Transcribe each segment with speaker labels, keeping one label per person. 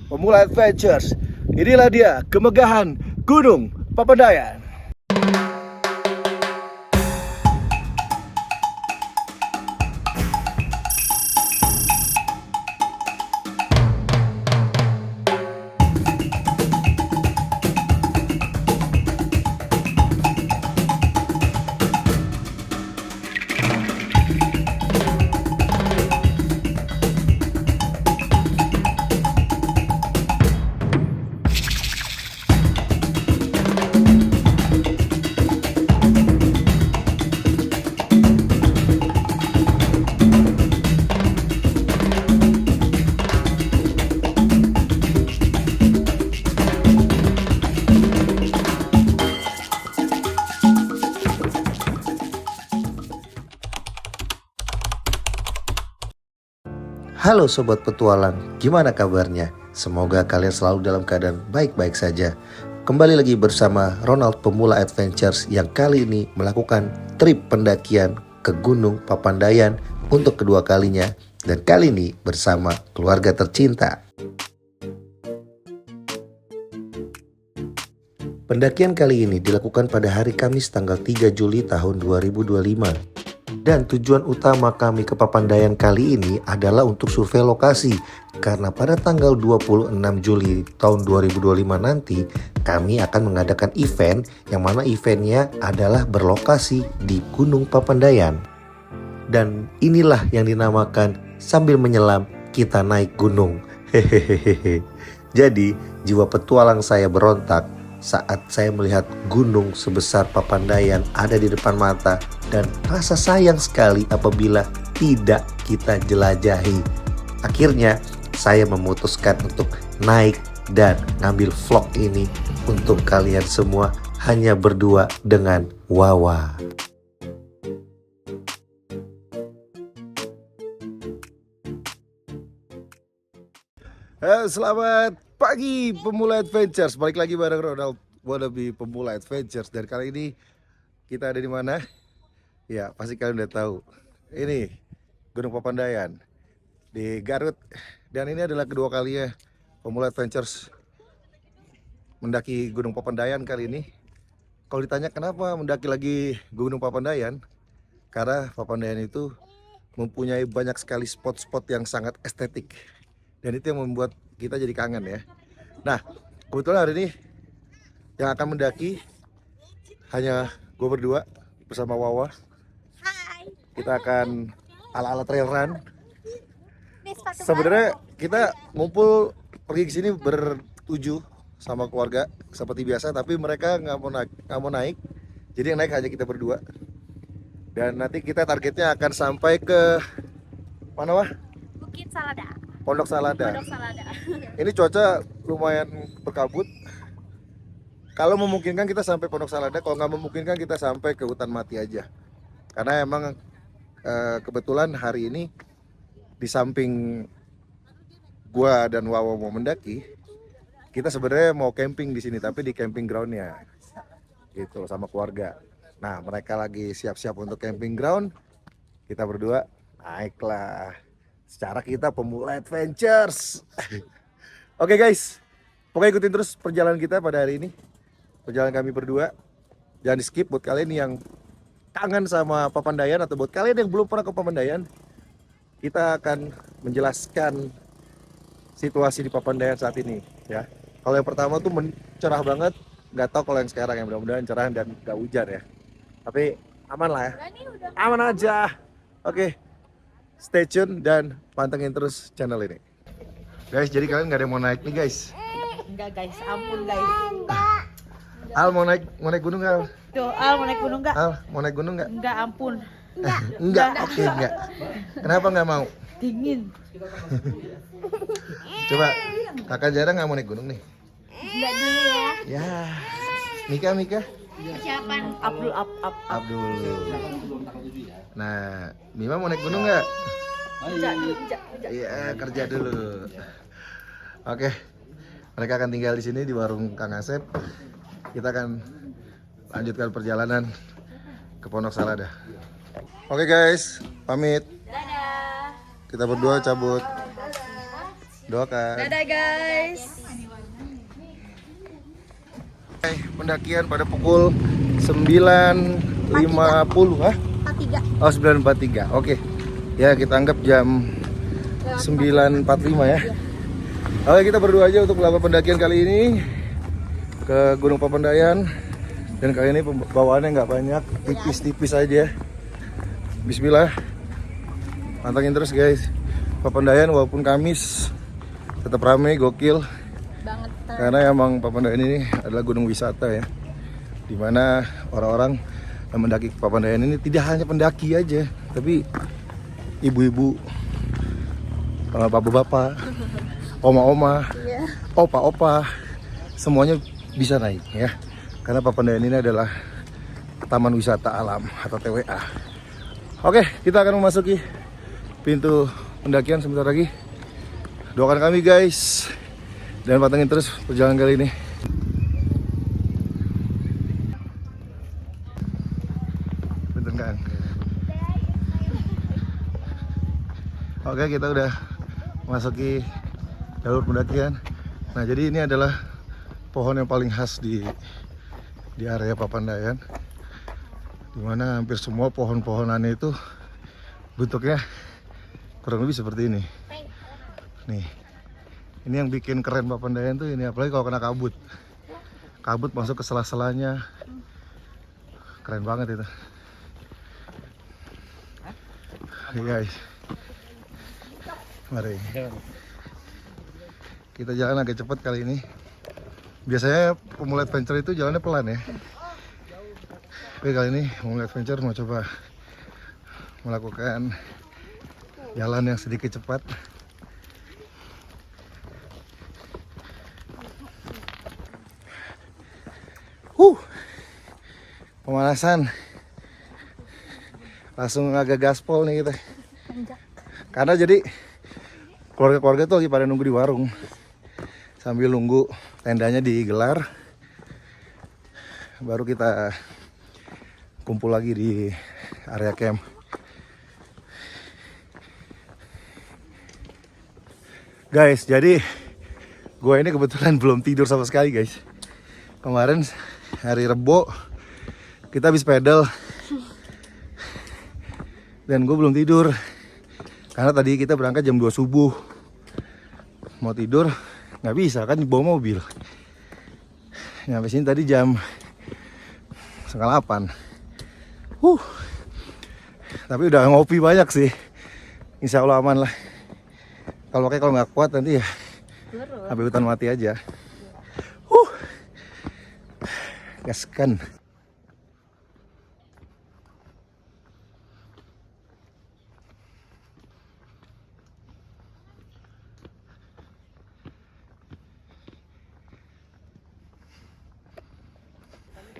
Speaker 1: Pemula Adventures. Inilah dia kemegahan Gunung Papandayan.
Speaker 2: Halo Sobat Petualang, gimana kabarnya? Semoga kalian selalu dalam keadaan baik-baik saja. Kembali lagi bersama Ronald Pemula Adventures yang kali ini melakukan trip pendakian ke Gunung Papandayan untuk kedua kalinya. Dan kali ini bersama keluarga tercinta. Pendakian kali ini dilakukan pada hari Kamis tanggal 3 Juli tahun 2025. Dan tujuan utama kami ke Papandayan kali ini adalah untuk survei lokasi. Karena pada tanggal 26 Juli tahun 2025 nanti kami akan mengadakan event yang mana eventnya adalah berlokasi di Gunung Papandayan. Dan inilah yang dinamakan sambil menyelam kita naik gunung. Hehehehe. Jadi jiwa petualang saya berontak saat saya melihat gunung sebesar Papandayan ada di depan mata dan rasa sayang sekali apabila tidak kita jelajahi. Akhirnya saya memutuskan untuk naik dan ngambil vlog ini untuk kalian semua hanya berdua dengan Wawa.
Speaker 1: Selamat pagi Pemula Adventures. Balik lagi bareng Ronald Wannabe Pemula Adventures. Dan kali ini kita ada di mana? Ya, pasti kalian udah tahu. Ini Gunung Papandayan di Garut. Dan ini adalah kedua kalinya Pemula Adventures mendaki Gunung Papandayan kali ini. Kalau ditanya kenapa mendaki lagi Gunung Papandayan, karena Papandayan itu mempunyai banyak sekali spot-spot yang sangat estetik. Dan itu yang membuat kita jadi kangen ya. Nah, kebetulan hari ini yang akan mendaki hanya gue berdua bersama Wawa.
Speaker 3: Hai.
Speaker 1: Kita akan ala-ala trail run.
Speaker 3: Ini sepatu
Speaker 1: Sebenarnya kita ngumpul pergi ke sini bertujuh sama keluarga seperti biasa, tapi mereka nggak mau naik. Jadi yang naik hanya kita berdua. Dan nanti kita targetnya akan sampai ke mana, Wah?
Speaker 3: baru. Bukit Salada.
Speaker 1: Pondok Salada.
Speaker 3: Pondok Salada.
Speaker 1: Ini cuaca lumayan berkabut. Kalau memungkinkan kita sampai Pondok Salada, kalau nggak memungkinkan kita sampai ke hutan mati aja. Karena emang kebetulan hari ini di samping gua dan Wawa mau mendaki, kita sebenarnya mau camping di sini, tapi di camping groundnya, gitu sama keluarga. Nah, mereka lagi siap-siap untuk camping ground. Kita berdua naiklah. Secara kita Pemula Adventures. Oke guys, pokoknya ikutin terus perjalanan kita pada hari ini. Perjalanan kami berdua. Jangan di skip buat kalian yang kangen sama Papandayan atau buat kalian yang belum pernah ke Papandayan. Kita akan menjelaskan situasi di Papandayan saat ini ya. Kalau yang pertama tuh cerah banget, nggak tahu kalau yang sekarang ya, mudah-mudahan cerah dan nggak hujan ya. Tapi aman lah ya. Aman aja. Oke. Stay tune dan pantengin terus channel ini. Guys, jadi kalian nggak ada yang mau naik nih guys.
Speaker 4: Enggak guys, ampun guys.
Speaker 1: Al mau naik gunung nggak? Al?
Speaker 4: Tuh, Al mau naik gunung enggak?
Speaker 1: Al mau naik gunung nggak?
Speaker 4: Enggak, ampun.
Speaker 1: Enggak. Oke, enggak. Kenapa nggak mau?
Speaker 4: Dingin.
Speaker 1: Coba kakak jarang nggak mau naik gunung nih.
Speaker 3: Enggak dulu ya.
Speaker 1: Ya, Mika.
Speaker 3: Persiapan.
Speaker 1: Abdul. Nah, Mima mau naik gunung nggak? Iya, kerja dulu. Oke, mereka akan tinggal di sini di warung Kang Asep. Kita akan lanjutkan perjalanan ke Pondok Salada. Oke guys, pamit.
Speaker 3: Dadah.
Speaker 1: Kita berdua cabut. Doakan.
Speaker 3: Dadah guys.
Speaker 1: Pendakian pada pukul 9.50. Hah?
Speaker 3: 43.
Speaker 1: Oh, 9.43. Oke. Ya, kita anggap jam 9.45 ya. Oke, kita berdua aja untuk melakukan pendakian kali ini ke Gunung Papandayan. Dan kali ini bawaannya nggak banyak, tipis-tipis aja. Bismillah. Pantangin terus guys. Papandayan walaupun Kamis tetap ramai, gokil.
Speaker 3: Banget.
Speaker 1: Karena emang Papandayan ini adalah gunung wisata ya. Dimana orang-orang yang mendaki ke Papandayan ini tidak hanya pendaki aja, tapi ibu-ibu, bapak-bapak, oma-oma, opa-opa, semuanya bisa naik ya. Karena Papandayan ini adalah Taman Wisata Alam atau TWA. Oke, kita akan memasuki pintu pendakian sebentar lagi. Doakan kami guys, dan pantengin terus perjalanan kali ini. Bentar kan. Oke, kita udah masuki jalur pendakian. Nah, jadi ini adalah pohon yang paling khas di area Papandayan, dimana hampir semua pohon-pohonannya itu bentuknya kurang lebih seperti ini. Nih, ini yang bikin keren Papandayan tuh ini, apalagi kalau kena kabut. Kabut masuk ke sela-selanya, keren banget itu. Guys, mari kita jalan agak cepat kali ini. Biasanya pemula adventure itu jalannya pelan ya. Tapi kali ini pemula adventure mau coba melakukan jalan yang sedikit cepat. Pemanasan. Langsung agak gaspol nih kita. Karena jadi keluarga-keluarga tuh lagi pada nunggu di warung. Sambil nunggu tendanya digelar, baru kita kumpul lagi di area camp. Guys, jadi gue ini kebetulan belum tidur sama sekali guys. Kemarin hari Rebo kita habis pedal dan gue belum tidur karena tadi kita berangkat jam 2 subuh. Mau tidur nggak bisa kan, bawa mobil. Nyampe sini tadi jam 7:30. Tapi udah ngopi banyak sih. Insya Allah aman lah. Kalau nggak kuat nanti ya sampai hutan mati aja. Gaskan.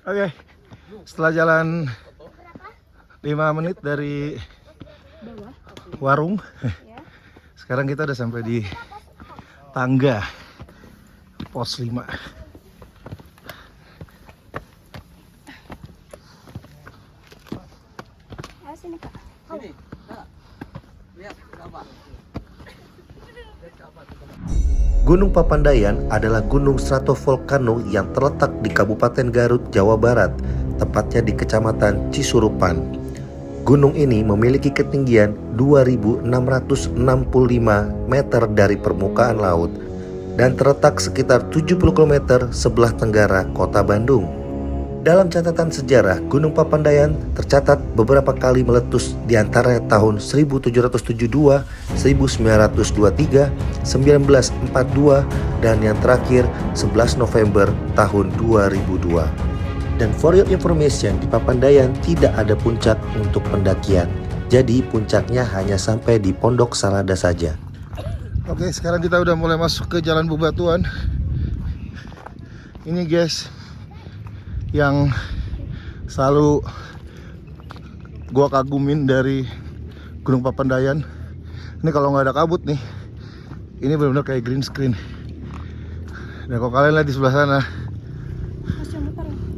Speaker 1: Oke, setelah jalan 5 menit dari warung, sekarang kita udah sampai di tangga pos 5.
Speaker 2: Gunung Papandayan adalah gunung stratovolcano yang terletak di Kabupaten Garut, Jawa Barat, tepatnya di Kecamatan Cisurupan. Gunung ini memiliki ketinggian 2.665 meter dari permukaan laut dan terletak sekitar 70 km sebelah tenggara kota Bandung. Dalam catatan sejarah, Gunung Papandayan tercatat beberapa kali meletus di antara tahun 1772, 1923, 1942, dan yang terakhir 11 November tahun 2002. Dan for your information, di Papandayan tidak ada puncak untuk pendakian. Jadi puncaknya hanya sampai di Pondok Salada saja.
Speaker 1: Oke, sekarang kita udah mulai masuk ke Jalan Bebatuan. Ini guys, yang selalu gua kagumin dari Gunung Papandayan. Ini kalau nggak ada kabut nih, ini benar-benar kayak green screen. Dan kalau kalian lihat di sebelah sana,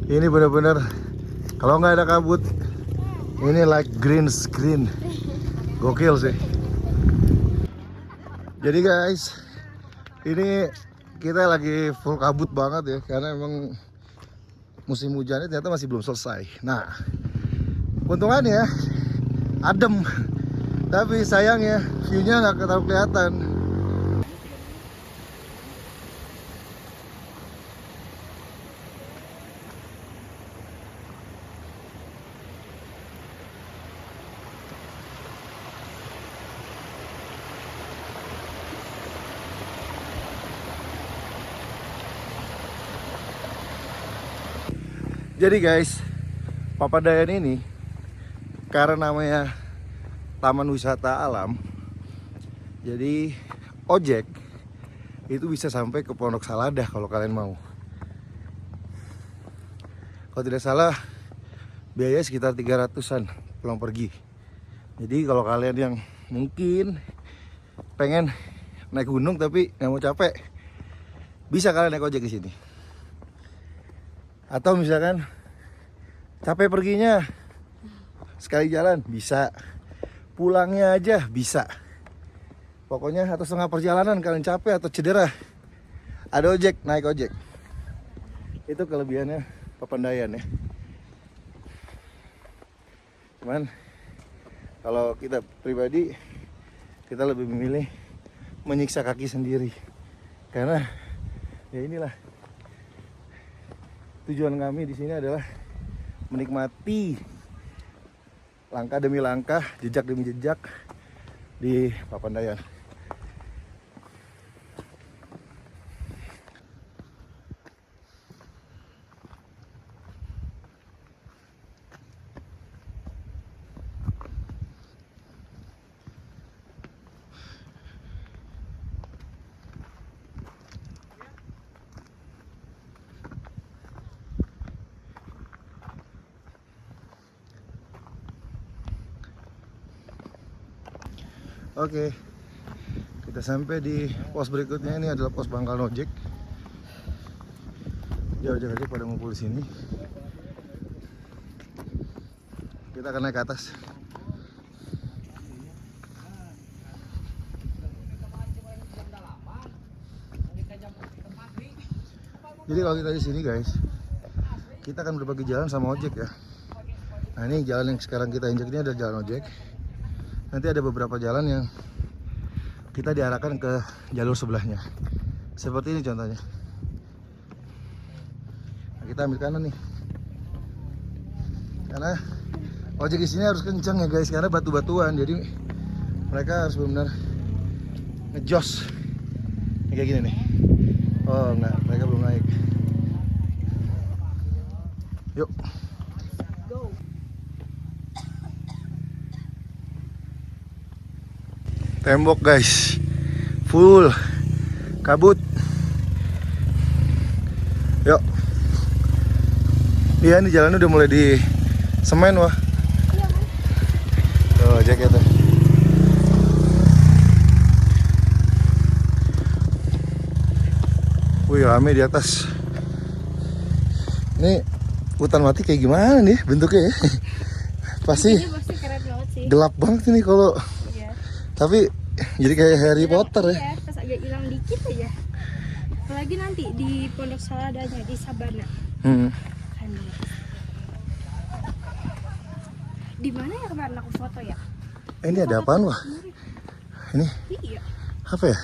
Speaker 1: ini benar-benar kalau nggak ada kabut, ini like green screen. Gokil sih. Jadi guys, Ini kita lagi full kabut banget ya, karena emang musim hujannya ternyata masih belum selesai. Nah, keuntungannya adem, tapi sayangnya view-nya nggak terlalu kelihatan. Jadi guys, Papandayan ini karena namanya Taman Wisata Alam, jadi ojek itu bisa sampai ke Pondok Saladah kalau kalian mau. Kalau tidak salah biaya sekitar 300-an pulang pergi. Jadi kalau kalian yang mungkin pengen naik gunung tapi nggak mau capek, bisa kalian naik ojek di sini. Atau misalkan capek perginya sekali jalan bisa, pulangnya aja bisa. Pokoknya atau setengah perjalanan kalian capek atau cedera, ada ojek, naik ojek. Itu kelebihannya Papandayan ya. Cuman kalau kita pribadi, kita lebih memilih menyiksa kaki sendiri. Karena ya inilah tujuan kami di sini adalah menikmati langkah demi langkah, jejak demi jejak di Papandayan. Oke, kita sampai di pos berikutnya. Ini adalah pos pangkal ojek. Jauh-jauh aja pada ngumpul di sini. Kita akan naik ke atas. Jadi kalau kita di sini guys, kita akan berbagi jalan sama ojek ya. Nah ini jalan yang sekarang kita injak ini adalah jalan ojek. Nanti ada beberapa jalan yang kita diarahkan ke jalur sebelahnya. Seperti ini contohnya. Nah, kita ambil kanan nih. Karena ojek di sini harus kencang ya guys, karena batu-batuan. Jadi mereka harus benar-benar ngejos. Ini kayak gini nih. Oh enggak, mereka belum naik. Yuk. Tembok guys, full kabut. Yuk. Iya nih jalannya udah mulai di semen wah. Tuh jaketnya. Wih rame di atas. Ini hutan mati kayak gimana nih bentuknya ya? Pasti
Speaker 3: keren banget sih.
Speaker 1: gelap banget ini kalau.
Speaker 3: Iya.
Speaker 1: Tapi jadi kayak Harry Potter ya.
Speaker 3: Iya, pas agak hilang dikit aja. Apalagi nanti di Pondok Saladanya di Sabana. Keren banget. Di mana ya kemarin aku foto ya?
Speaker 1: Ini ada apaan wah? Ini
Speaker 3: Iya.
Speaker 1: apa ya?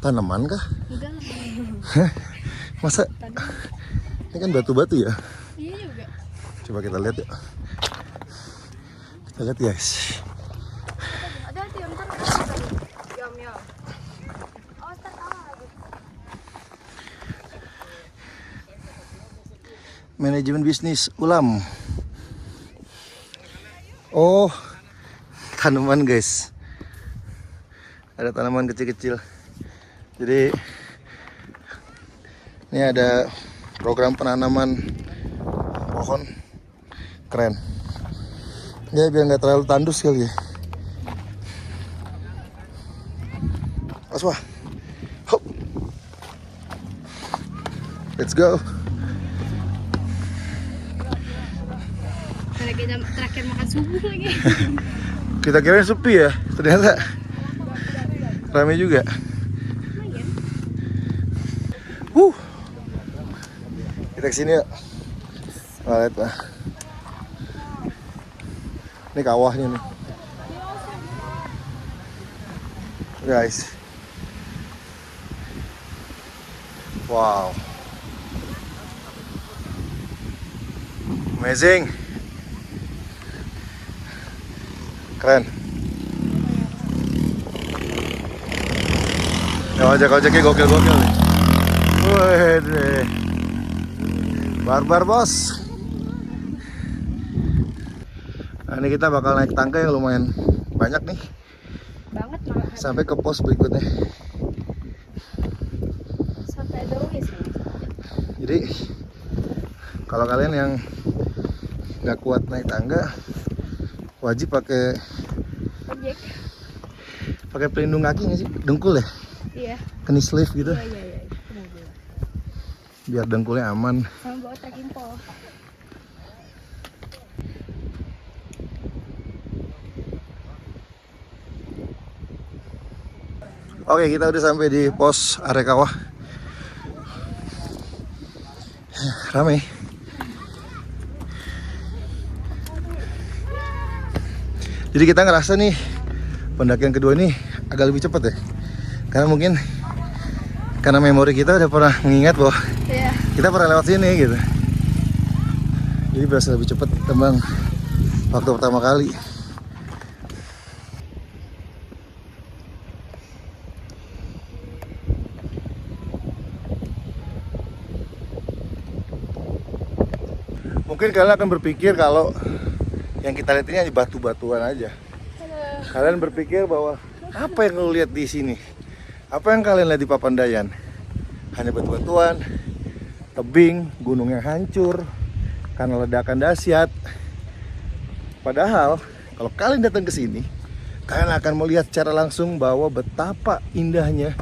Speaker 1: Tanaman kah?
Speaker 3: Enggak lah.
Speaker 1: Masa? Ini kan batu-batu ya?
Speaker 3: Iya juga.
Speaker 1: Coba kita lihat yuk. Kita lihat guys.
Speaker 3: Hati-hati ntar yam. Oh ntar kalah lagi.
Speaker 1: Manajemen bisnis ulam. Oh, tanaman guys. Ada tanaman kecil-kecil. Jadi ini ada program penanaman pohon. Keren. Ya biar nggak terlalu tandus kali ya. Awas wah. Hop. Let's go.
Speaker 3: Karena kita terakhir makan subuh lagi.
Speaker 1: Kita kirain sepi ya, ternyata ramai juga.
Speaker 3: Lumayan.
Speaker 1: Kita kesini yuk. Lihat lah. Ini kawahnya nih. Guys. Wow. Amazing. Keren. Ya, ojek-ojeknya gokil-gokil nih. Wih, barbar bos. Nah, ini kita bakal naik tangga yang lumayan banyak nih.
Speaker 3: Banget malah.
Speaker 1: Sampai ke pos berikutnya.
Speaker 3: Sampai ada wis.
Speaker 1: Jadi kalau kalian yang nggak kuat naik tangga, wajib pakai pelindung kaki nggak sih? Dengkul ya?
Speaker 3: Iya.
Speaker 1: Knee sleeve gitu.
Speaker 3: Iya.
Speaker 1: Biar dengkulnya aman.
Speaker 3: Sama bawa trekking pole.
Speaker 1: Oke, kita udah sampai di pos area kawah. Rame. Jadi kita ngerasa nih pendakian kedua ini agak lebih cepat ya. Karena mungkin karena memori kita udah pernah mengingat bahwa
Speaker 3: Iya.
Speaker 1: kita pernah lewat sini gitu. Jadi berasa lebih cepat ketimbang waktu pertama kali. Mungkin kalian akan berpikir kalau yang kita lihat ini hanya batu-batuan aja. Kalian berpikir bahwa apa yang lo lihat di sini? Apa yang kalian lihat di Papandayan? Hanya batu-batuan, tebing, gunung yang hancur karena ledakan dahsyat. Padahal kalau kalian datang ke sini, kalian akan melihat secara langsung bahwa betapa indahnya.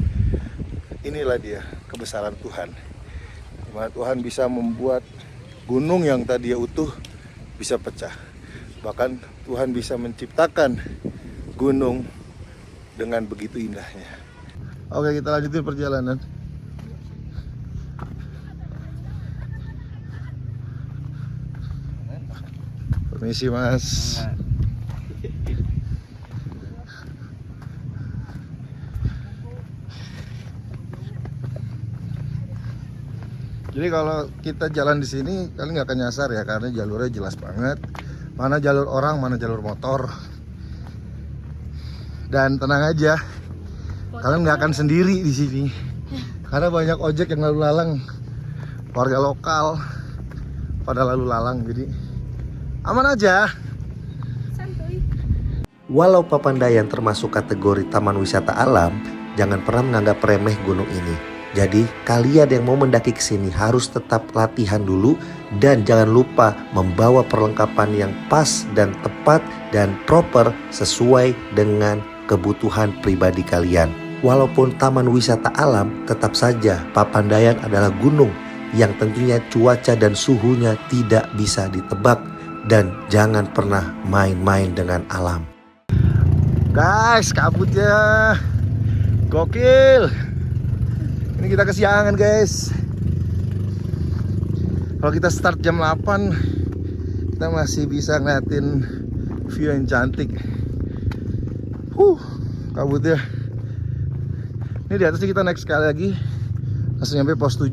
Speaker 1: Inilah dia kebesaran Tuhan. Dimana Tuhan bisa membuat gunung yang tadinya utuh bisa pecah. Bahkan Tuhan bisa menciptakan gunung dengan begitu indahnya. Oke, kita lanjutin perjalanan. Permisi mas. Jadi kalau kita jalan di sini kalian nggak akan nyasar ya, karena jalurnya jelas banget. Mana jalur orang, mana jalur motor. Dan tenang aja, kalian nggak akan sendiri di sini. Karena banyak ojek yang lalu lalang, warga lokal pada lalu lalang, jadi aman aja.
Speaker 3: Santuy.
Speaker 2: Walau Papandayan termasuk kategori taman wisata alam, jangan pernah menganggap remeh gunung ini. Jadi kalian yang mau mendaki ke sini harus tetap latihan dulu dan jangan lupa membawa perlengkapan yang pas dan tepat dan proper sesuai dengan kebutuhan pribadi kalian. Walaupun taman wisata alam, tetap saja Papandayan adalah gunung yang tentunya cuaca dan suhunya tidak bisa ditebak dan jangan pernah main-main dengan alam.
Speaker 1: Guys, kabutnya gokil. Ini kita kesiangan guys. Kalau kita start jam 8, kita masih bisa ngeliatin view yang cantik. Kabutnya. Ini di atasnya kita naik sekali lagi, langsung nyampe pos 7.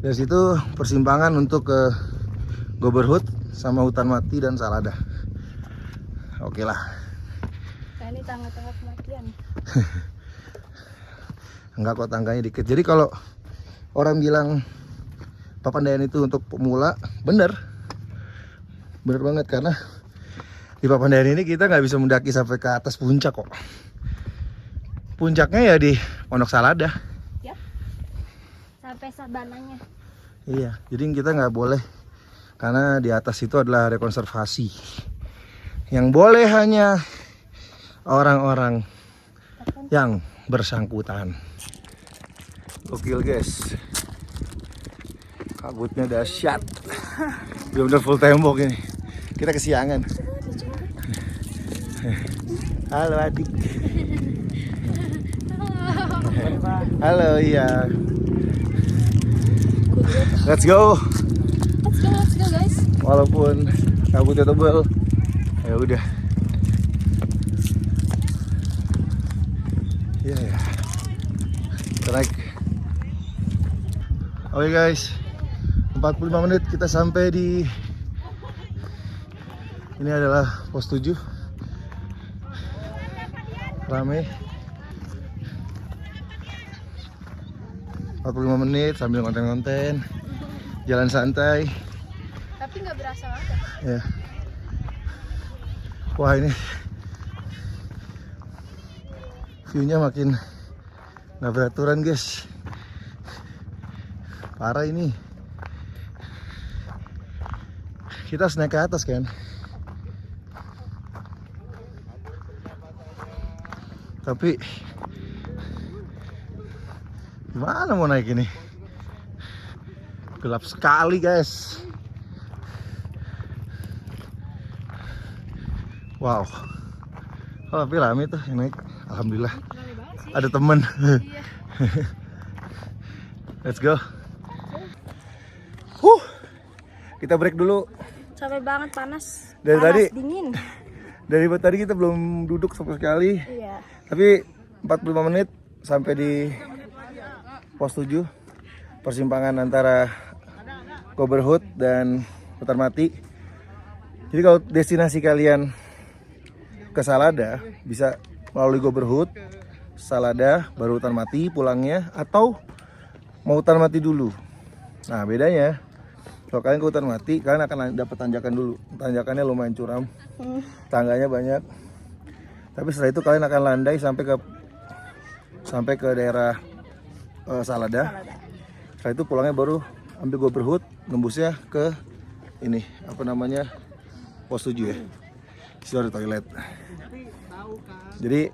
Speaker 1: Dari situ persimpangan untuk ke Goberhut sama Hutan Mati dan Salada. Oke lah.
Speaker 3: Nah, ini tangga-tangga kematian.
Speaker 1: Enggak kok, tangganya dikit. Jadi kalau orang bilang Papandayan itu untuk pemula, bener banget, karena di Papandayan ini kita nggak bisa mendaki sampai ke atas puncak kok. Puncaknya ya di Pondok Salada.
Speaker 3: Yap. Sampai sabananya.
Speaker 1: Iya, jadi kita nggak boleh, karena di atas itu adalah rekonservasi. Yang boleh hanya orang-orang yang bersangkutan. Gokil guys. Kabutnya dahsyat. Bener-bener full tembok ini. Kita kesiangan. Halo adik. Halo, iya. Let's go.
Speaker 3: Let's go guys.
Speaker 1: Walaupun kabutnya tebal, ya udah. Ya ya. Kita naik. Oke guys, 45 menit kita sampai di. Ini adalah pos 7. Rame. 45 menit sambil konten-konten, jalan santai.
Speaker 3: Tapi nggak berasa banget.
Speaker 1: Ya. Wah ini view-nya makin nggak beraturan guys. Parah ini. Kita harus naik ke atas kan. Tapi gimana mau naik ini? Gelap sekali guys. Wow. Oh, tapi rame tuh yang naik. Alhamdulillah.
Speaker 3: Rame banget sih.
Speaker 1: Ada temen.
Speaker 3: Iya.
Speaker 1: Let's go. Kita break dulu.
Speaker 3: Capek banget panas.
Speaker 1: Dari
Speaker 3: Panas,
Speaker 1: tadi?
Speaker 3: dingin.
Speaker 1: Dari tadi kita belum duduk sama sekali.
Speaker 3: Iya.
Speaker 1: Tapi 45 menit sampai di pos 7. Persimpangan antara Goberhut dan Hutan Mati. Jadi kalau destinasi kalian ke Salada bisa melalui Goberhut, Salada, baru Hutan Mati pulangnya, atau mau Hutan Mati dulu. Nah bedanya, kalau kalian ke Hutan Mati, kalian akan dapat tanjakan dulu. Tanjakannya lumayan curam, tangganya banyak. Tapi setelah itu kalian akan landai sampai ke daerah Salada. Setelah itu pulangnya baru ambil Goberhut, nembusnya ke ini apa namanya, pos 7 ya. Situ ada toilet. Jadi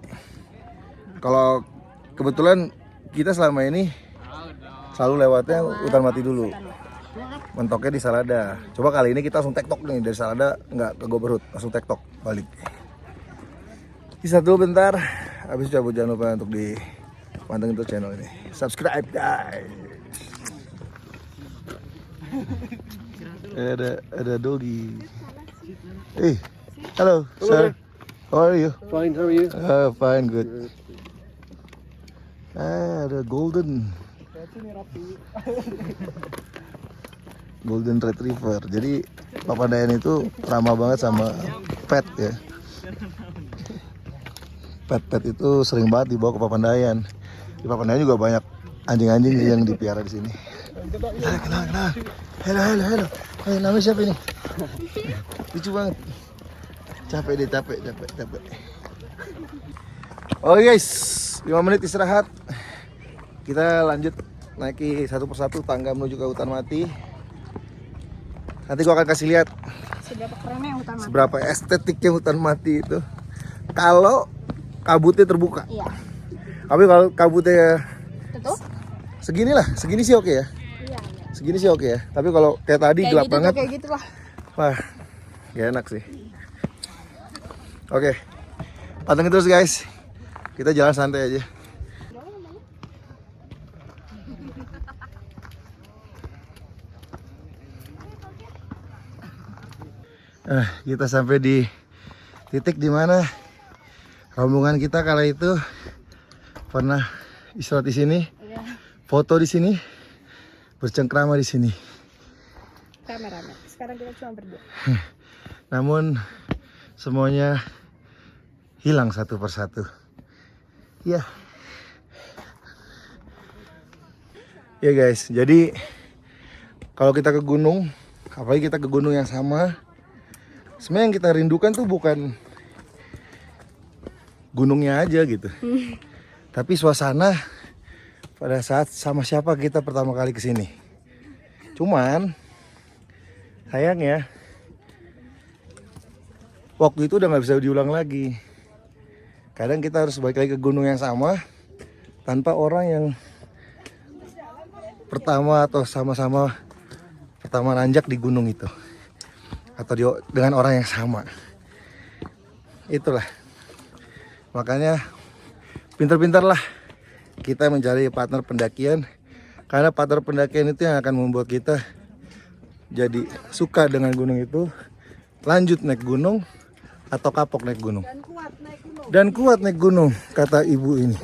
Speaker 1: kalau kebetulan kita selama ini selalu lewatnya Hutan Mati dulu, mentoknya di Salada. Coba kali ini kita langsung tektok nih, dari Salada nggak ke Goberhut, langsung tektok balik. Istirahat dulu bentar, habis cabut. Jangan lupa untuk pantengin terus channel ini, subscribe guys. Ada doggy. Hey, hello sir. How are you?
Speaker 5: Fine, how are you?
Speaker 1: Fine, good. Ada golden retriever. Jadi Papandayan itu ramah banget sama pet ya. Pet itu sering banget dibawa ke Papandayan. Di Papandayan juga banyak anjing-anjing yang dipiara di sini. Kenal. Halo. Hey, namanya siapa ini? Lucu banget. Capek. Oke guys, 5 menit istirahat. Kita lanjut naiki satu persatu tangga menuju ke Hutan Mati. Nanti gua akan kasih lihat
Speaker 3: Seberapa kerennya Hutan Mati.
Speaker 1: seberapa estetiknya Hutan Mati itu kalau kabutnya terbuka.
Speaker 3: Iya.
Speaker 1: Tapi kalau kabutnya
Speaker 3: Tutup?
Speaker 1: segini sih oke ya.
Speaker 3: Iya.
Speaker 1: Segini sih oke ya. Tapi kalau kayak tadi gelap
Speaker 3: gitu
Speaker 1: banget,
Speaker 3: kayak gitu lah.
Speaker 1: wah, gak enak sih. Oke, pantengin terus guys. Kita jalan santai aja. Kita sampai di titik dimana rombongan kita kala itu pernah istirahat di sini,
Speaker 3: Iya.
Speaker 1: foto di sini, bercengkrama di sini.
Speaker 3: Rame-rame. Sekarang kita cuma berdua.
Speaker 1: Namun semuanya hilang satu persatu. Ya. Ya guys, jadi kalau kita ke gunung, apalagi kita ke gunung yang sama, sebenarnya yang kita rindukan tuh bukan gunungnya aja gitu. Tapi suasana pada saat sama siapa kita pertama kali kesini. Cuman sayangnya waktu itu udah nggak bisa diulang lagi. Kadang kita harus balik lagi ke gunung yang sama tanpa orang yang pertama atau sama-sama pertama nanjak di gunung itu, atau dengan orang yang sama. Itulah makanya pintar-pintar lah kita mencari partner pendakian, karena partner pendakian itu yang akan membuat kita jadi suka dengan gunung itu, lanjut naik gunung atau kapok naik gunung. Dan kuat naik gunung, kata ibu ini.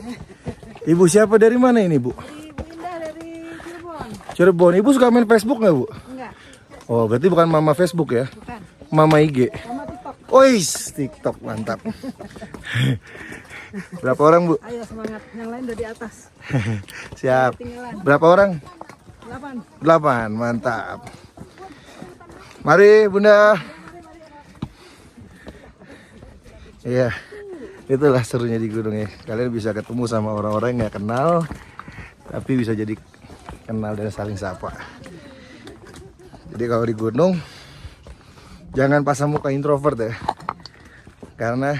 Speaker 1: Ibu siapa, dari mana ini, Bu?
Speaker 3: Ibu Indah dari Cirebon.
Speaker 1: Cirebon. Ibu suka main Facebook nggak, Bu?
Speaker 3: Enggak,
Speaker 1: Oh, berarti bukan mama Facebook ya?
Speaker 3: bukan.
Speaker 1: Mama IG.
Speaker 3: Sama TikTok.
Speaker 1: Ois, TikTok mantap. Berapa orang, Bu?
Speaker 3: Ayo semangat, yang lain udah di atas.
Speaker 1: Siap.
Speaker 3: Tinggalan
Speaker 1: Berapa orang?
Speaker 3: 8.
Speaker 1: 8, mantap. Mari Bunda. Iya, itulah serunya di gunung ya. Kalian bisa ketemu sama orang-orang yang gak kenal, tapi bisa jadi kenal dan saling sapa. Jadi kalau di gunung, jangan pasang muka introvert ya. Karena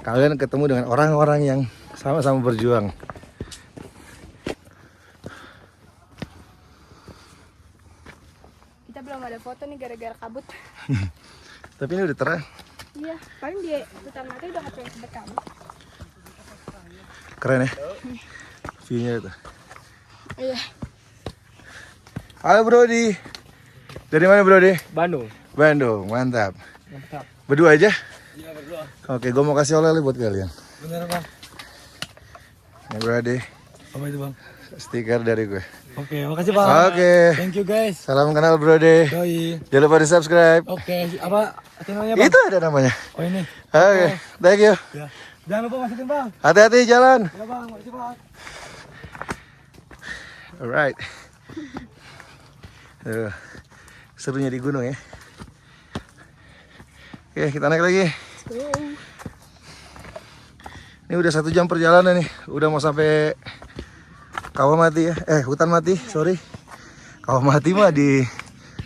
Speaker 1: kalian ketemu dengan orang-orang yang sama-sama berjuang.
Speaker 3: Kita belum ada foto nih gara-gara kabut.
Speaker 1: Tapi ini udah terang.
Speaker 3: Iya, paling di hutan mati udah nggak pengen kabut.
Speaker 1: Keren ya view-nya itu.
Speaker 3: Iya.
Speaker 1: Halo Brody. Dari mana Brody?
Speaker 5: Bandung.
Speaker 1: Bandung, mantap.
Speaker 5: Mantap.
Speaker 1: Berdua aja?
Speaker 5: Iya berdua.
Speaker 1: Oke, gue mau kasih oleh-oleh buat kalian.
Speaker 5: Bener bang.
Speaker 1: Ini Brody,
Speaker 5: Apa itu bang?
Speaker 1: stiker dari gue.
Speaker 5: Oke, makasih bang.
Speaker 1: Oke.
Speaker 5: Thank you guys.
Speaker 1: Salam kenal Brody.
Speaker 5: Yoi.
Speaker 1: Jangan lupa di subscribe.
Speaker 5: Oke, apa channelnya bang?
Speaker 1: Itu ada namanya.
Speaker 5: Oh ini.
Speaker 1: Oke, thank you.
Speaker 5: Ya. Jangan lupa masukin bang.
Speaker 1: Hati-hati jalan.
Speaker 5: Ya bang, makasih bang.
Speaker 1: Alright. Serunya di gunung ya. Oke, kita naik lagi. Ini udah 1 jam perjalanan nih. Udah mau sampai Kawah Mati ya. Hutan Mati, sorry. Kawah Mati mah di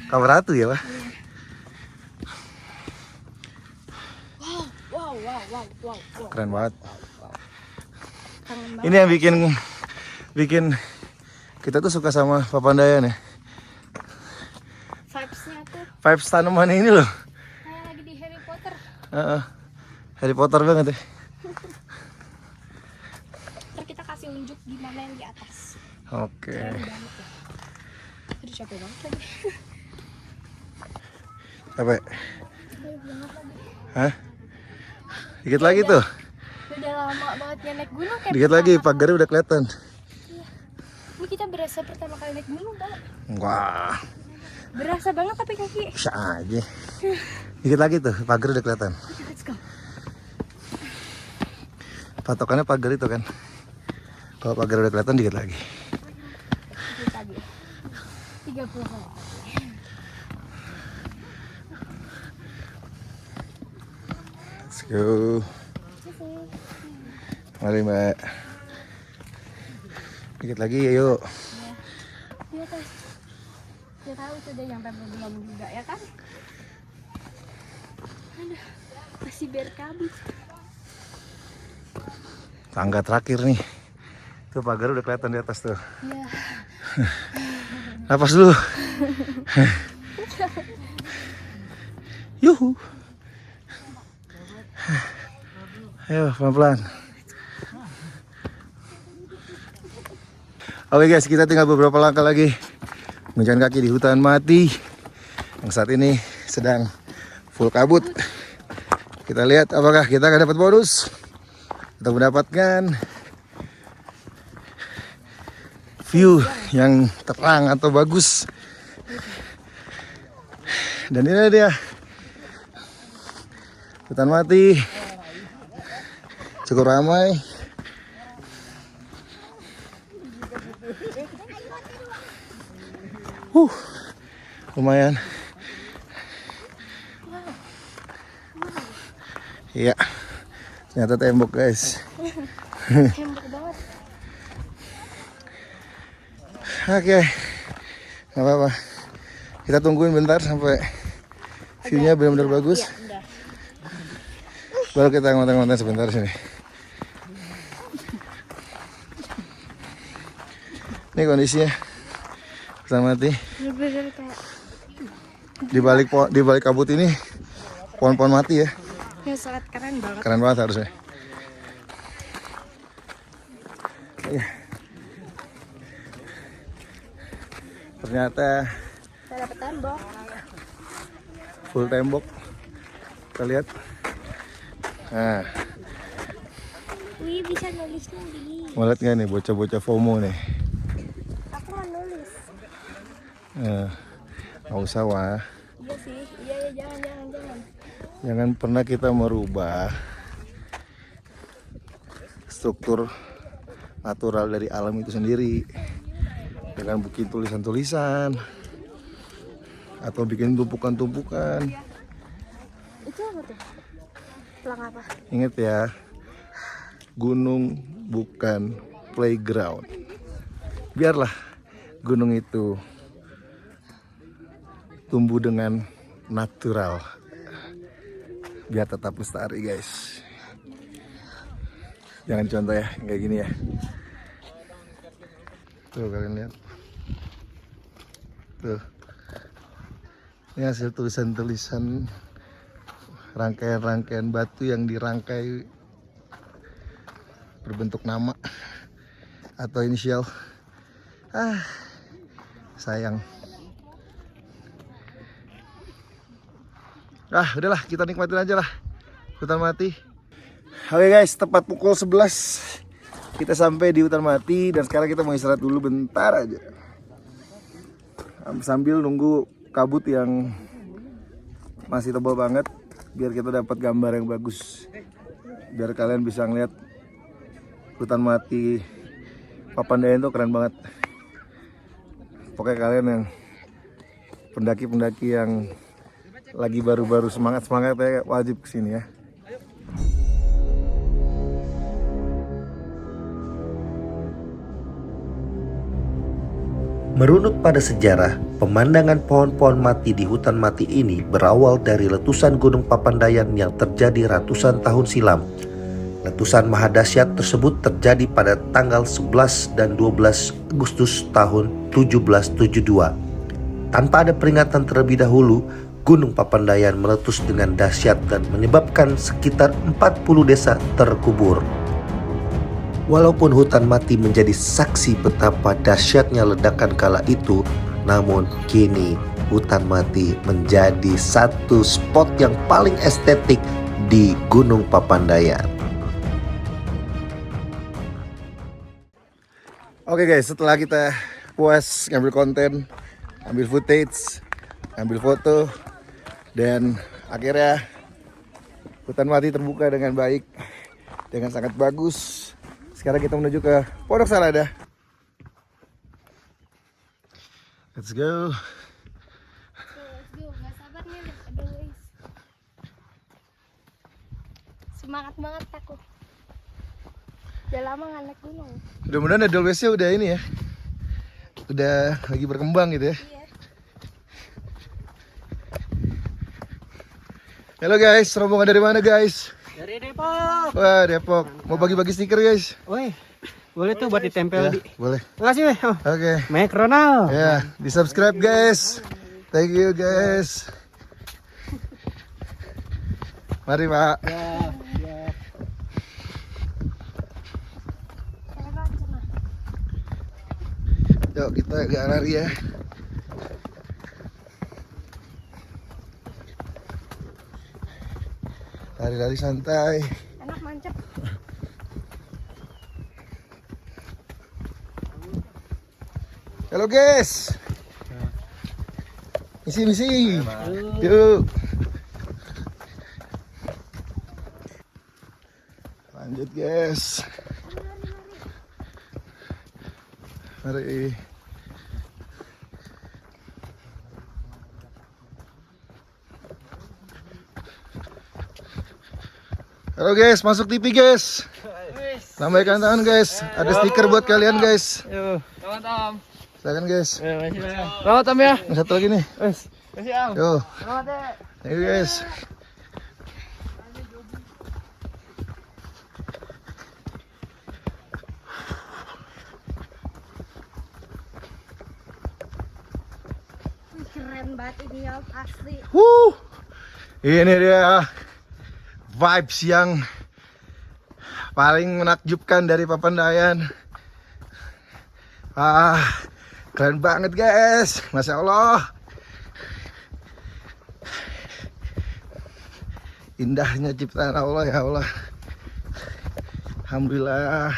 Speaker 1: Kawaratu ya, Pak.
Speaker 3: Wow.
Speaker 1: Keren banget.
Speaker 3: Kangen banget.
Speaker 1: Ini yang bikin kita tuh suka sama Papandayan ya.
Speaker 3: Vibes-nya tuh
Speaker 1: Vibes tanaman ini loh.
Speaker 3: kayak lagi di Harry Potter.
Speaker 1: Harry Potter banget ya.
Speaker 3: Ntar kita kasih unjuk gimana yang di atas.
Speaker 1: Oke.
Speaker 3: Keren banget ya. Aduh capek banget lagi.
Speaker 1: Capek?
Speaker 3: Aduh banget lagi.
Speaker 1: Hah? Dikit lagi tuh.
Speaker 3: Udah lama banget ya naik gunung kayak
Speaker 1: Dikit lagi pagarnya udah kelihatan.
Speaker 3: ini kita berasa pertama kali naik gunung tau.
Speaker 1: Wah,
Speaker 3: Berasa banget tapi kaki.
Speaker 1: bisa aja. Dikit lagi tuh, pagar udah kelihatan.
Speaker 3: Let's go.
Speaker 1: Patokannya pagar itu kan. Kalau pagar udah kelihatan dikit lagi.
Speaker 3: Dikit lagi. 30 menit.
Speaker 1: Let's go. Mari Mbak. Dikit lagi yuk.
Speaker 3: Iya kan. Dia tahu sudah nyampe belum juga ya kan. Aduh, masih berkabut.
Speaker 1: Tangga terakhir nih. Tuh pagar udah kelihatan di atas tuh.
Speaker 3: Iya.
Speaker 1: Napas dulu. Yuhu. Ayo pelan-pelan. Oke guys, kita tinggal beberapa langkah lagi menjalan kaki di hutan mati yang saat ini sedang full kabut. Kita lihat apakah kita akan dapat bonus atau mendapatkan view yang terang atau bagus. Dan ini dia hutan mati, cukup ramai. Lumayan. Iya, ternyata tembok guys.
Speaker 3: Tembok banget.
Speaker 1: Oke, nggak apa-apa. Kita tungguin bentar sampai view-nya benar-benar bagus.
Speaker 3: Iya, udah.
Speaker 1: Baru kita ngonten-ngonten sebentar sini. Ini kondisinya hutan mati.
Speaker 3: Bener-bener kayak
Speaker 1: Di balik kabut ini pohon-pohon mati ya.
Speaker 3: ya sangat keren banget.
Speaker 1: Keren banget harusnya. Ya. Ternyata
Speaker 3: Kita dapat tembok.
Speaker 1: full tembok. Kita lihat. Nah,
Speaker 3: Wih, bisa nulisnya gini.
Speaker 1: mau lihat nggak nih bocah-bocah FOMO nih?
Speaker 3: Aku mau nulis.
Speaker 1: Nggak usah wah.
Speaker 3: Iya sih. Iya, ya, jangan.
Speaker 1: Jangan pernah kita merubah struktur natural dari alam itu sendiri dengan bikin tulisan-tulisan atau bikin tumpukan-tumpukan.
Speaker 3: Itu apa tuh? Pelang apa?
Speaker 1: Ingat ya, gunung bukan playground. Biarlah gunung itu tumbuh dengan natural, biar tetap lestari guys. Jangan contoh ya kayak gini ya. Tuh kalian lihat. Tuh. Ini hasil tulisan-tulisan rangkaian-rangkaian batu yang dirangkai berbentuk nama atau inisial. Sayang. Udahlah, kita nikmatin aja lah hutan mati. Oke guys, tepat pukul 11 kita sampai di hutan mati dan sekarang kita mau istirahat dulu bentar aja. Sambil nunggu kabut yang masih tebal banget biar kita dapat gambar yang bagus. Biar kalian bisa ngeliat hutan mati Papandayan tuh keren banget. Pokoknya kalian yang pendaki-pendaki yang lagi baru-baru semangat-semangat ya wajib kesini ya.
Speaker 2: Merunut pada sejarah, pemandangan pohon-pohon mati di hutan mati ini berawal dari letusan Gunung Papandayan yang terjadi ratusan tahun silam. Letusan mahadahsyat tersebut terjadi pada tanggal 11 dan 12 Agustus tahun 1772. Tanpa ada peringatan terlebih dahulu, Gunung Papandayan meletus dengan dahsyat dan menyebabkan sekitar 40 desa terkubur. Walaupun hutan mati menjadi saksi betapa dahsyatnya ledakan kala itu, namun kini hutan mati menjadi satu spot yang paling estetik di Gunung Papandayan.
Speaker 1: Oke guys, setelah kita puas ngambil konten, ambil footage, ambil foto, dan akhirnya hutan mati terbuka dengan baik, dengan sangat bagus. Sekarang kita menuju ke Pondok Salada. Let's go.
Speaker 3: Gak sabar nih. Aduh guys. Semangat banget aku. Udah lama gak naik gunung.
Speaker 1: Mudah-mudahan Edelweissnya udah ini ya, udah lagi berkembang gitu ya.
Speaker 3: Iya.
Speaker 1: Halo guys, rombongan dari mana guys?
Speaker 5: Dari Depok.
Speaker 1: Wah, Depok. Mau bagi-bagi stiker guys?
Speaker 5: Woi, boleh tuh buat
Speaker 1: Ya,
Speaker 5: ditempel di.
Speaker 1: boleh.
Speaker 5: Makasih weh.
Speaker 1: Oke.
Speaker 5: Mac Ronald.
Speaker 1: Ya, di subscribe guys. Thank you guys. Mari Pak. Yuk kita ke arah ya. Lari-lari santai.
Speaker 3: Enak mancep.
Speaker 1: Halo guys. Misi. Yuk. Lanjut guys. Mari. Halo guys, masuk TV guys. Lambaikan tangan guys. Ada stiker buat kalian guys.
Speaker 5: Selamat Om.
Speaker 1: Silakan guys.
Speaker 5: Selamat Om ya.
Speaker 1: Satu lagi nih.
Speaker 5: Kasih Om.
Speaker 1: Yo.
Speaker 5: Selamat ya.
Speaker 1: Thank you guys.
Speaker 3: Keren banget ini ya asli.
Speaker 1: Ini dia vibes yang paling menakjubkan dari Papandayan. Keren banget guys, Masya Allah. Indahnya ciptaan Allah ya Allah. Alhamdulillah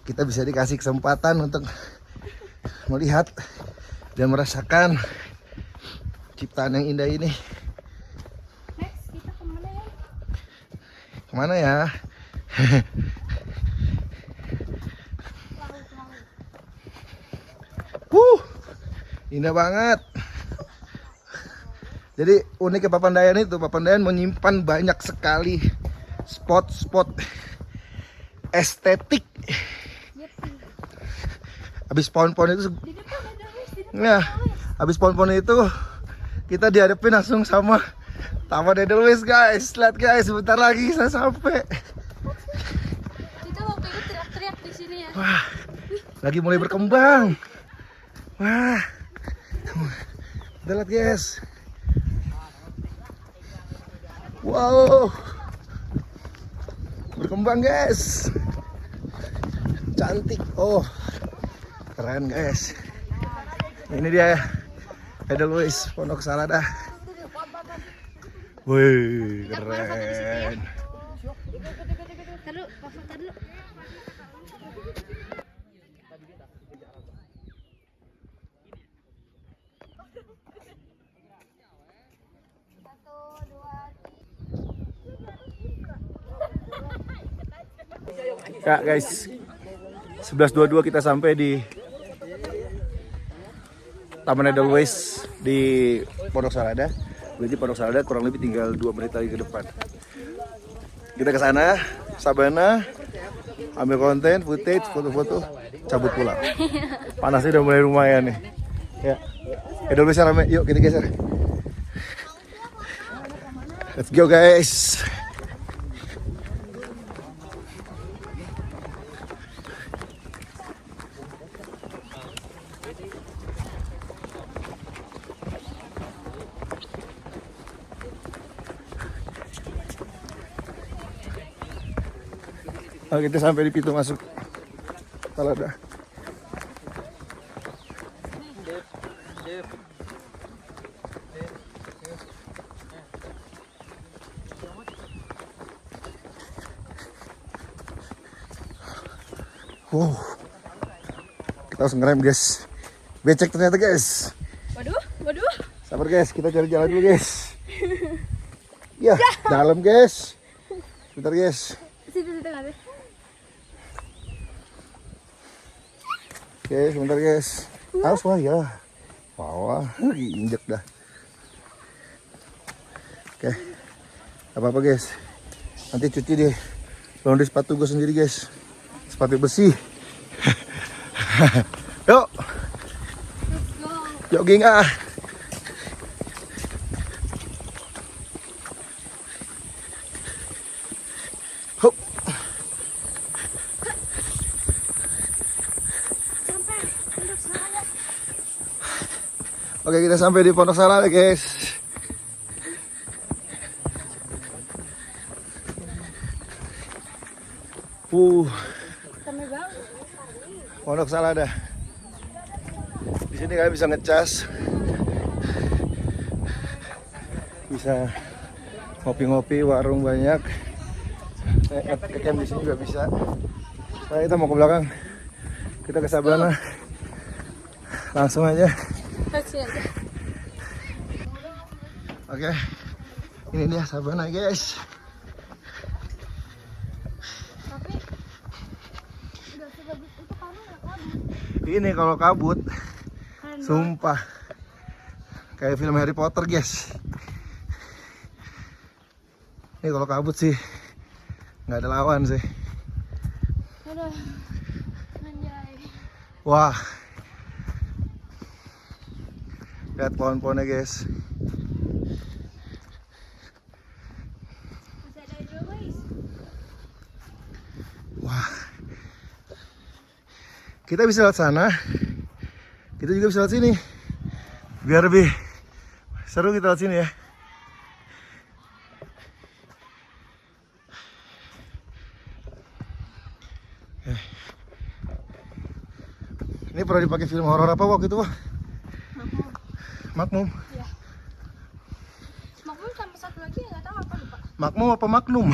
Speaker 1: kita bisa dikasih kesempatan untuk melihat dan merasakan ciptaan yang indah ini.
Speaker 3: Next kita kemana ya?
Speaker 1: Kemana ya? Indah banget. Jadi uniknya Papandayan itu, Papandayan menyimpan banyak sekali spot-spot estetik. Habis pohon-pohon itu,
Speaker 3: Di depan ada wis, di depan.
Speaker 1: nah, habis pohon-pohon itu kita dihadapin langsung sama Taman Edelweiss guys. Lihat guys, sebentar lagi saya sampai.
Speaker 3: Kita waktu itu teriak-teriak di sini ya.
Speaker 1: Wah, lagi mulai berkembang. Wah, udah lihat guys. Wow, berkembang guys, cantik. Oh, keren guys. Ini dia Edelweiss Pondok Salada. Wih, keren.
Speaker 3: Taruh, foto dulu.
Speaker 1: Ya guys, 11.22 kita sampai di Taman Edelweiss di Pondok Salada. Berarti Pondok Salada kurang lebih tinggal 2 menit lagi ke depan. Kita ke sana, sabana, ambil konten, footage, foto-foto, cabut pulang. Panasnya udah mulai lumayan nih. Ya, Edelweiss rame. Yuk kita geser. Let's go guys. Oh, kita sampai di pintu masuk Salada. Wow, kita harus ngerem guys. Becek ternyata guys.
Speaker 3: Waduh, waduh.
Speaker 1: Sabar guys, kita cari jalan dulu guys. Ya, dalam guys. Bentar guys.
Speaker 3: Situ tengah deh.
Speaker 1: Oke, sebentar guys. Awas wah ya. Wah, injek dah. Oke. Apa-apa guys. Nanti cuci deh. Laundry sepatu gue sendiri guys. Sepatu besi. Yuk. Jogging ah. Hup. Oke, kita sampai di Pondok Salada guys. Pondok Salada. Di sini kalian bisa ngecas, bisa ngopi-ngopi, warung banyak. Ke camp di sini juga bisa. Nah, kita mau ke belakang. Kita ke sabana. Langsung aja. Oke, ini dia sabana guys. Ini kalau kabut, sumpah kayak film Harry Potter guys. Ini kalau kabut sih nggak ada lawan sih.
Speaker 3: Aduh, anjay.
Speaker 1: Wah, lihat pohon-pohonnya guys.
Speaker 3: Masih ada Edelweiss.
Speaker 1: Wah, kita bisa lewat sana, kita juga bisa lewat sini. Biar lebih seru kita lewat sini ya. Ini pernah dipakai film horor apa waktu itu, Wah? Makmum.
Speaker 3: Ya. Makmum sama satu lagi nggak tahu apa lupa.
Speaker 1: Makmum apa Magnum?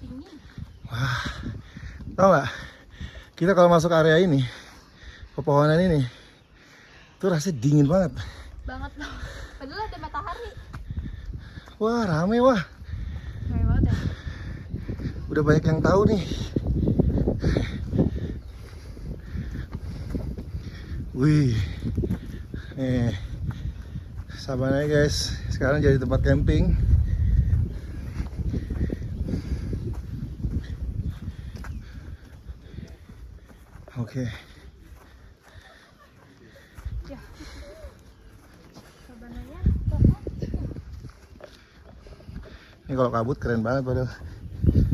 Speaker 3: Ini.
Speaker 1: Wah, tau nggak? Kita kalau masuk area ini, pepohonan ini, tuh rasanya dingin banget.
Speaker 3: Banget loh. Padahal ada matahari.
Speaker 1: Wah, rame wah.
Speaker 3: Rame banget ya.
Speaker 1: Udah banyak yang tahu nih. Wih, nih, Sabana guys, sekarang jadi tempat camping. Oke.
Speaker 3: Ya. Sabananya.
Speaker 1: Ini kalau kabut keren banget padahal.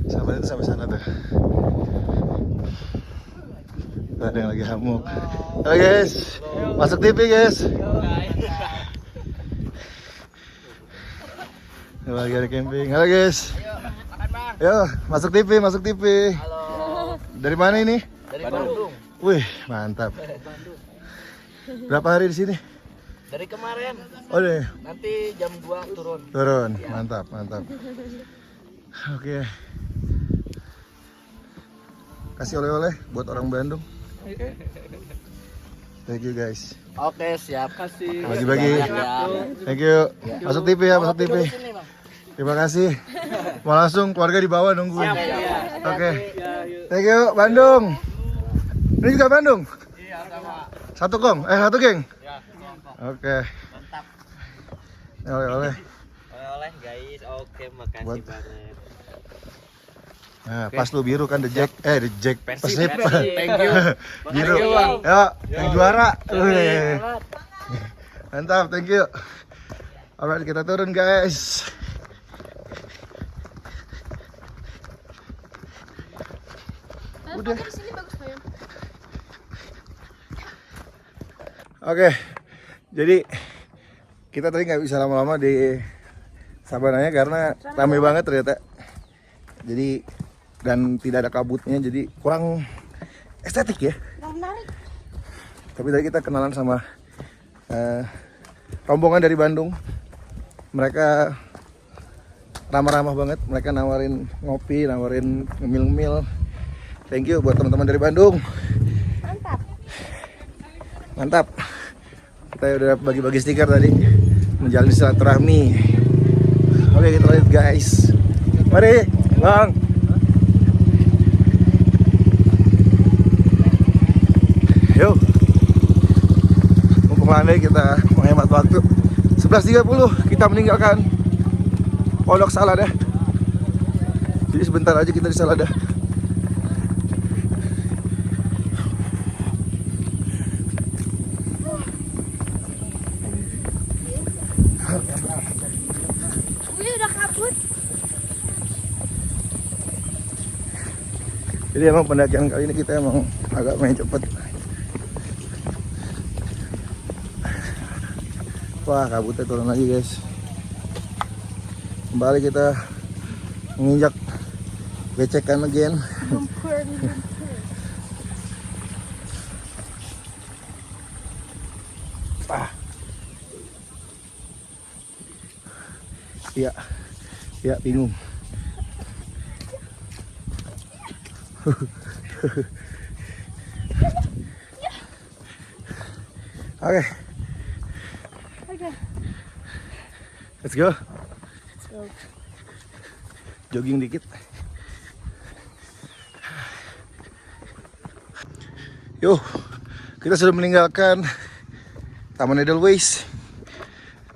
Speaker 1: Sabana itu sampai sana tuh. Tuh, ada yang lagi hamuk. Halo guys, masuk TV guys. Lagi ada camping. Halo guys. Yo, masuk TV, masuk TV.
Speaker 5: Halo.
Speaker 1: Dari mana ini?
Speaker 5: Dari Bandung.
Speaker 1: Wih, mantap. Berapa hari di sini?
Speaker 5: Dari kemarin.
Speaker 1: Oh deh,
Speaker 5: Nanti jam 2 turun.
Speaker 1: turun. Mantap, mantap. Oke. Kasih oleh-oleh buat orang Bandung. Thank you guys.
Speaker 5: Oke, siap. Kasih.
Speaker 1: Bagi-bagi.
Speaker 5: Banyak ya.
Speaker 1: Thank you. Masuk TV ya, masuk TV. Terima kasih. Mau langsung keluarga di bawah nungguin. Oke. Thank you Bandung. Ini juga Bandung?
Speaker 5: Iya, sama.
Speaker 1: Satu kong? Satu geng?
Speaker 5: Ya,
Speaker 1: Oke.
Speaker 5: mantap.
Speaker 1: Oleh-oleh.
Speaker 5: Oleh guys. Oke, makasih
Speaker 1: Buat-
Speaker 5: banget.
Speaker 1: Nah, pas lu biru kan The Jack. Persib.
Speaker 5: Thank you.
Speaker 1: Biru.
Speaker 5: Thank you, Bang.
Speaker 1: Ya, yang juara. Wih. Mantap, thank you. Alright, kita turun guys. Udah.
Speaker 3: Di sini bagus Pak.
Speaker 1: Oke, jadi kita tadi nggak bisa lama-lama di Sabananya karena ramai banget ternyata. Jadi dan tidak ada kabutnya, jadi kurang estetik ya.
Speaker 3: Menarik.
Speaker 1: Tapi tadi kita kenalan sama rombongan dari Bandung. Mereka ramah-ramah banget. Mereka nawarin ngopi, nawarin ngemil-ngemil. Thank you buat teman-teman dari Bandung.
Speaker 3: Mantap.
Speaker 1: Mantap. Kita udah bagi-bagi stiker tadi, menjalin silaturahmi. Oke, kita lanjut guys. Mari, Bang. Yuk. Mumpung landai kita menghemat waktu. 11.30 kita meninggalkan Pondok Saladah. Jadi sebentar aja kita di Saladah.
Speaker 3: Wih, udah kabut.
Speaker 1: Jadi emang pendakian kali ini kita emang agak main cepet. Wah, kabutnya turun lagi guys. Kembali kita menginjak becekan again. Iya, iya bingung. Oke, let's go. Jogging dikit. Yuk, kita sudah meninggalkan Taman Edelweiss.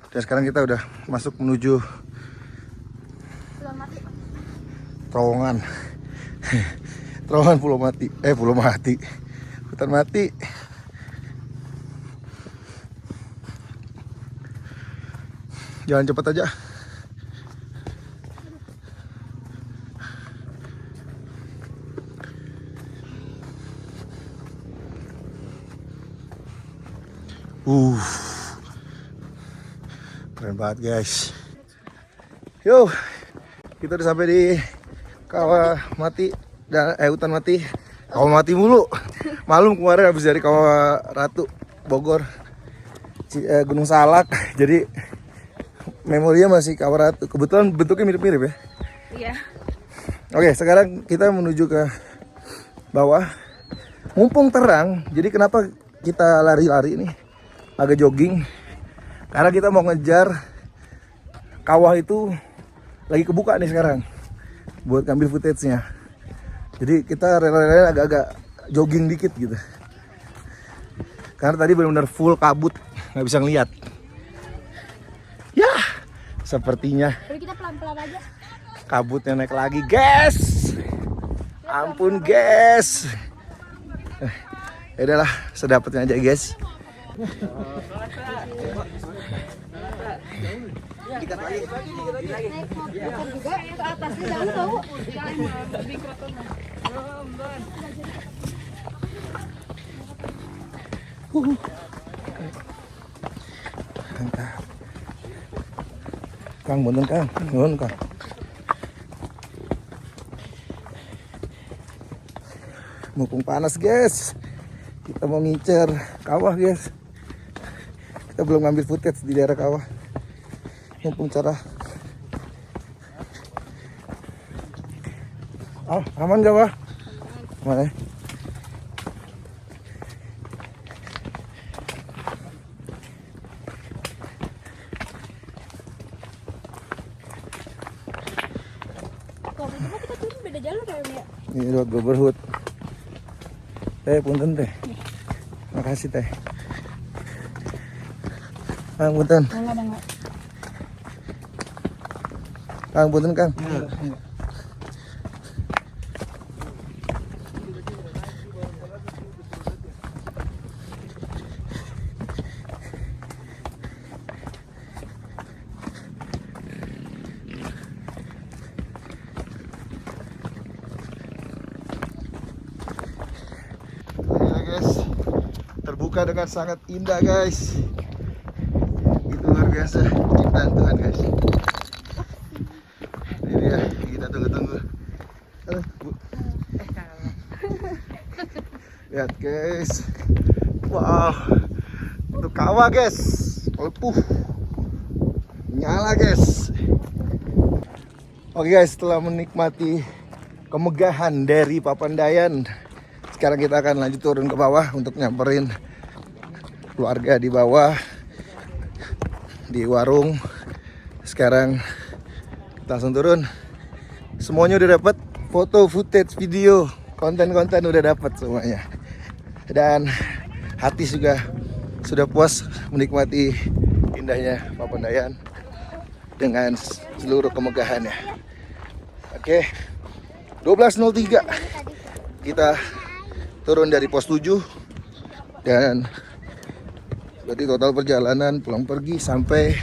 Speaker 1: Dan sekarang kita udah masuk menuju terowongan. Terowongan Pulau Mati. Pulau Mati. Hutan Mati. Jalan cepat aja. Keren banget guys. Yo, kita udah sampai di Kawah Mati dan hutan mati Kawah Mati mulu. Malum kemarin habis dari Kawah Ratu Bogor, Gunung Salak. Jadi memorinya masih Kawah Ratu. Kebetulan bentuknya mirip-mirip ya.
Speaker 3: Iya.
Speaker 1: Oke, sekarang kita menuju ke bawah. Mumpung terang, jadi kenapa kita lari-lari nih? Agak jogging. Karena kita mau ngejar kawah itu lagi kebuka nih sekarang. Buat ngambil footage-nya. Jadi kita rela-rela agak-agak jogging dikit gitu. Karena tadi benar-benar full kabut, nggak bisa ngeliat. Ya, sepertinya
Speaker 3: Jadi kita pelan-pelan aja.
Speaker 1: kabutnya naik lagi, guys. Ampun, guys. Ya udahlah, sedapatnya aja, guys.
Speaker 3: Juga ke atasnya jangan tahu.
Speaker 1: Mantap. Kang, bunten Kang, nuhun Kang. Mumpung panas, guys. Kita mau ngincer kawah, guys. Kita belum ngambil footage di daerah kawah. Mumpung cerah. Oh, aman gak, Wah? Aman ya?
Speaker 3: Kalau gitu mah kita turun beda jalur ya, Umi, ya.
Speaker 1: Ini road Goberhut. Teh, punten teh. Makasih teh. Kang, punten.
Speaker 3: Enggak.
Speaker 1: Kang, punten Kang. Gila, guys, terbuka dengan sangat indah, guys. Itu luar biasa ciptaan Tuhan, guys. Ini dia kita tunggu-tunggu. Halo, Bu. Lihat, guys. Wow, itu kawah, guys. Melepuh, nyala, guys. Oke, guys, setelah menikmati kemegahan dari Papandayan, sekarang kita akan lanjut turun ke bawah untuk nyamperin keluarga di bawah di warung. Sekarang kita langsung turun. Semuanya udah dapat, foto, footage, video, konten-konten udah dapat semuanya. Dan hati juga sudah puas menikmati indahnya Papandayan dengan seluruh kemegahannya. Oke, 12.03 kita turun dari pos 7 dan berarti total perjalanan pulang pergi sampai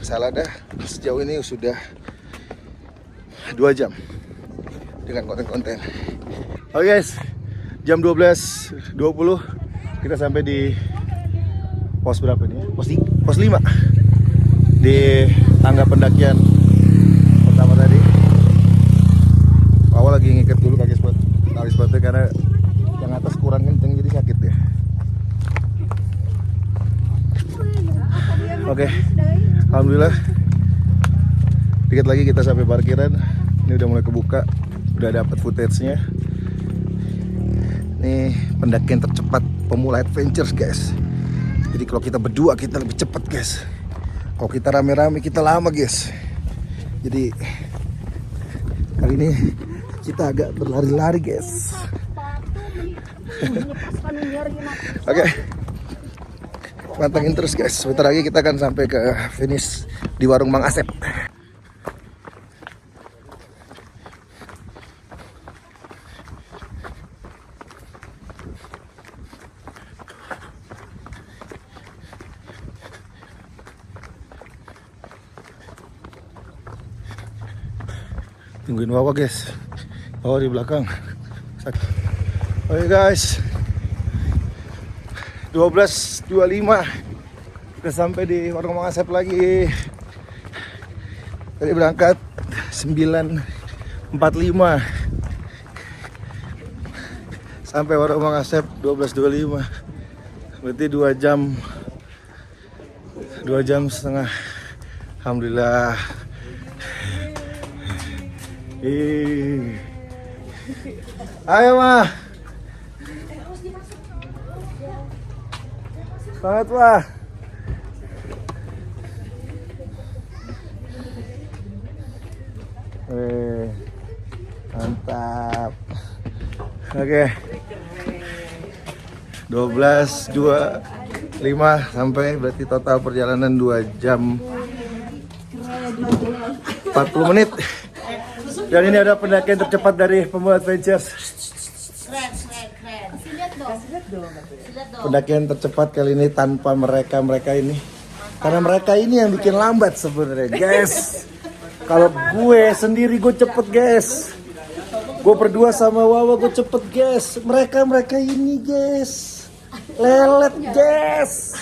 Speaker 1: Salada sejauh ini sudah 2 jam dengan konten-konten. Oke, guys, jam 12.20 kita sampai di pos berapa nih? Pos 5 di tangga pendakian pertama tadi. Awal lagi ngikat dulu kaki tali sepatu karena yang atas kurang kenceng jadi sakit ya. Oke, alhamdulillah dikit lagi kita sampai parkiran. Ini udah mulai kebuka, udah dapat footage-nya. Ini pendakian tercepat pemula adventures, guys. Jadi kalau kita berdua kita lebih cepat, guys. Kalau kita rame-rame kita lama, guys. Jadi kali ini kita agak berlari-lari, guys. Oke, pantengin terus, guys. Sebentar lagi kita akan sampai ke finish di warung Mang Asep. Tungguin Wawa, guys. Wawa di belakang. Oke, guys, 12.25 kita sampai di warung Mang Asep lagi. Tadi berangkat 9.45. sampai warung Mang Asep 12.25. Berarti 2 jam. 2 jam setengah. Alhamdulillah. Ayo mah. Semangat mah. Mantap. Oke. 12.25 sampai berarti total perjalanan 2 jam 40 menit. Dan ini ada pendakian tercepat dari Pemula Adventures. Pendakian tercepat kali ini tanpa mereka ini. Karena mereka ini yang bikin lambat sebenarnya, guys. Kalau gue sendiri gue cepet, guys. Gue berdua sama Wawa gue cepet, guys. Mereka ini, guys. Lelet, guys.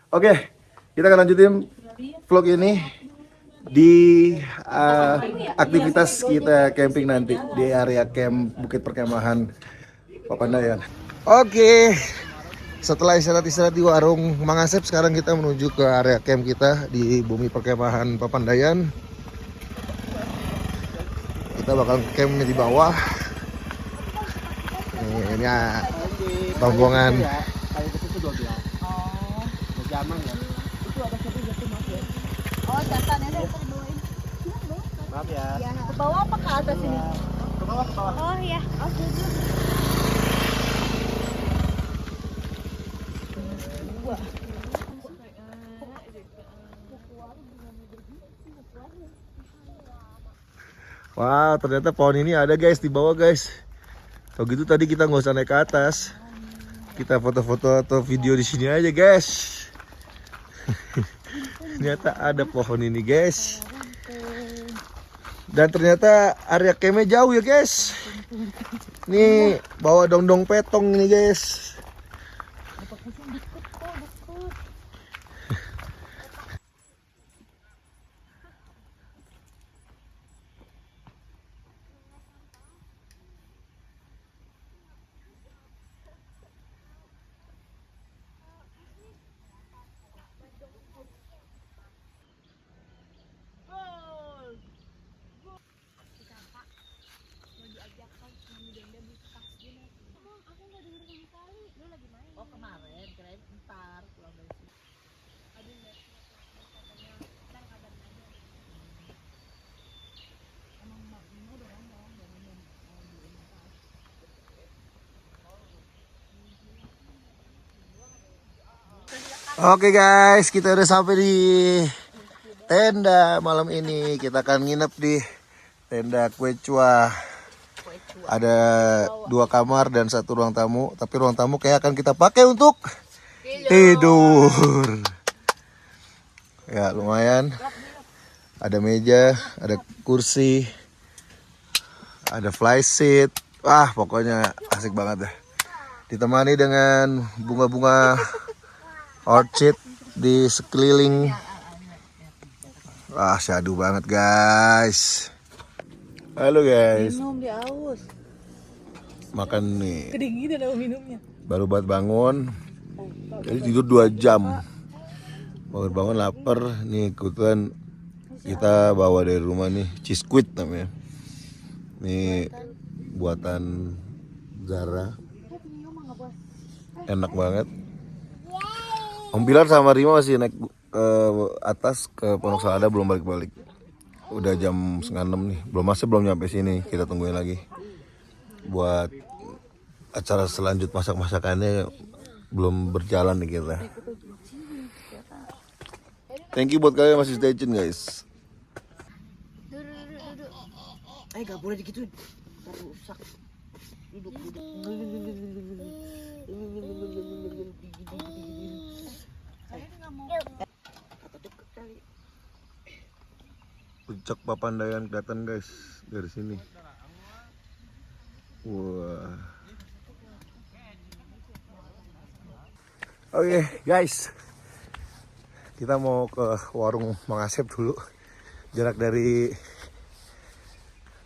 Speaker 1: Oke, kita akan lanjutin vlog ini di aktivitas kita camping nanti di area camp Bukit Perkemahan Papandayan. Oke, setelah istirahat di warung Mang Asep, sekarang kita menuju ke area camp kita di Bumi Perkemahan Papandayan. Kita bakal camp di bawah. Ini rombongan.
Speaker 4: Oh, jasannya saya terbawain.
Speaker 5: Maaf ya.
Speaker 4: Ya, ke bawah apa ke atas ini?
Speaker 5: Ke bawah, ke bawah.
Speaker 3: Oh ya.
Speaker 1: Wah, ternyata pohon ini ada, guys, di bawah, guys. Kalau gitu tadi kita nggak usah naik ke atas. Kita foto-foto atau video di sini aja, guys. Ternyata ada pohon ini, guys. Dan ternyata area campnya jauh ya, guys. Nih bawa dong-dong petong ini, guys.
Speaker 4: Oh, kemarin kirain ntar pulang dari sini.
Speaker 1: Oke, guys, kita udah sampai di tenda malam ini. Kita akan nginep di tenda Quechua. Ada 2 kamar dan 1 ruang tamu. Tapi ruang tamu kayak akan kita pakai untuk tidur. Ya, lumayan. Ada meja, ada kursi, ada fly seat. Wah, pokoknya asik banget dah. Ditemani dengan bunga-bunga orchid di sekeliling. Wah, syadu banget, guys. Halo, guys.
Speaker 4: Minum di aus.
Speaker 1: Makan nih.
Speaker 4: Kedinginan sama minumnya.
Speaker 1: Baru buat bangun. Jadi tidur 2 jam. Bangun lapar. Nih kebetulan kita bawa dari rumah nih cheese squid namanya. Nih buatan Zara. Enak banget. Om Pilar sama Rima masih naik ke atas ke Pondok Salada, belum balik-balik. Udah jam 5:30 nih. Belum nyampe sini. Kita tungguin lagi. Buat acara selanjut masak-masakannya belum berjalan nih kita. Thank you buat kalian yang masih stay tune, guys.
Speaker 4: Gak boleh digituin. Rusak. Duduk.
Speaker 1: Puncak Papandayan kelihatan, guys, dari sini. Wah. Oke, guys. Kita mau ke warung Mang Asep dulu. Jarak dari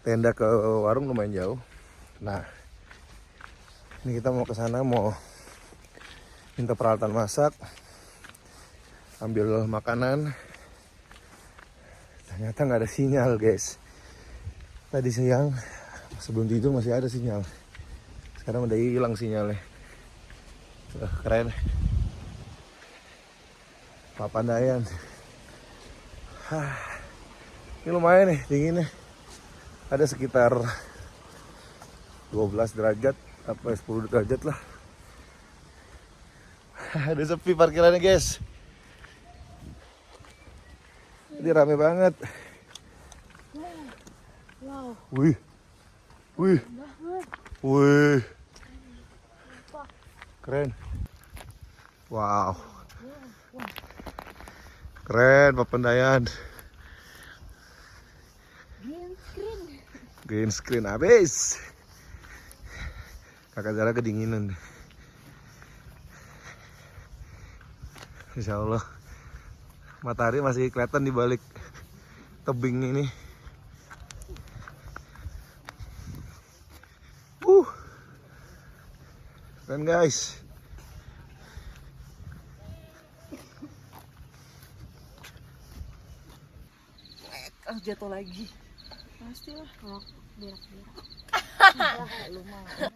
Speaker 1: tenda ke warung lumayan jauh. Nah, Ini kita mau ke sana, mau minta peralatan masak, ambil makanan. Ternyata nggak ada sinyal guys. Tadi siang sebelum tidur masih ada sinyal. Sekarang udah hilang sinyalnya. Keren. Papandayan. Ini lumayan nih dinginnya. Ada sekitar 12 derajat apa 10 derajat lah. Ada sepi parkirannya guys. Ini rame banget.
Speaker 3: Wow.
Speaker 1: Wih. Wih. Wih. Keren. Wow. Keren Papandayan. Green screen habis. Kakak Zara kedinginan. Insya Allah matahari masih kelihatan di balik tebing ini. Keren guys.
Speaker 4: Jatuh lagi.
Speaker 3: Pastilah. Berak-berak.
Speaker 4: Lu mau. Gak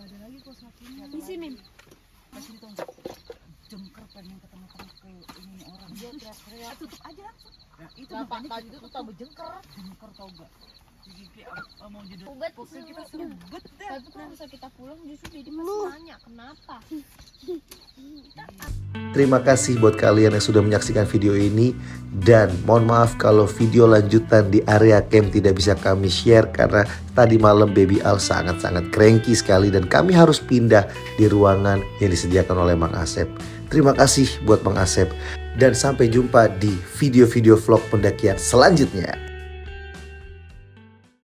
Speaker 4: ada lagi kok sakinya.
Speaker 3: Di sini.
Speaker 4: Masih itu enggak jengker pengen ketemu ke ini orang. Dia teriak-teriak. Tutup aja langsung. Nah, itu makanya tadi itu tuh tambah jengker. Jengker tau gak? Jadi mau jadi
Speaker 3: Ubet.
Speaker 4: pokoknya kita serubet deh.
Speaker 3: Tapi kenapa kita pulang justru jadi masih nanya kenapa?
Speaker 2: Terima kasih buat kalian yang sudah menyaksikan video ini. Dan mohon maaf kalau video lanjutan di area camp tidak bisa kami share karena tadi malam Baby Al sangat-sangat cranky sekali dan kami harus pindah di ruangan yang disediakan oleh Mang Asep. Terima kasih buat Mang Asep dan sampai jumpa di video-video vlog pendakian selanjutnya.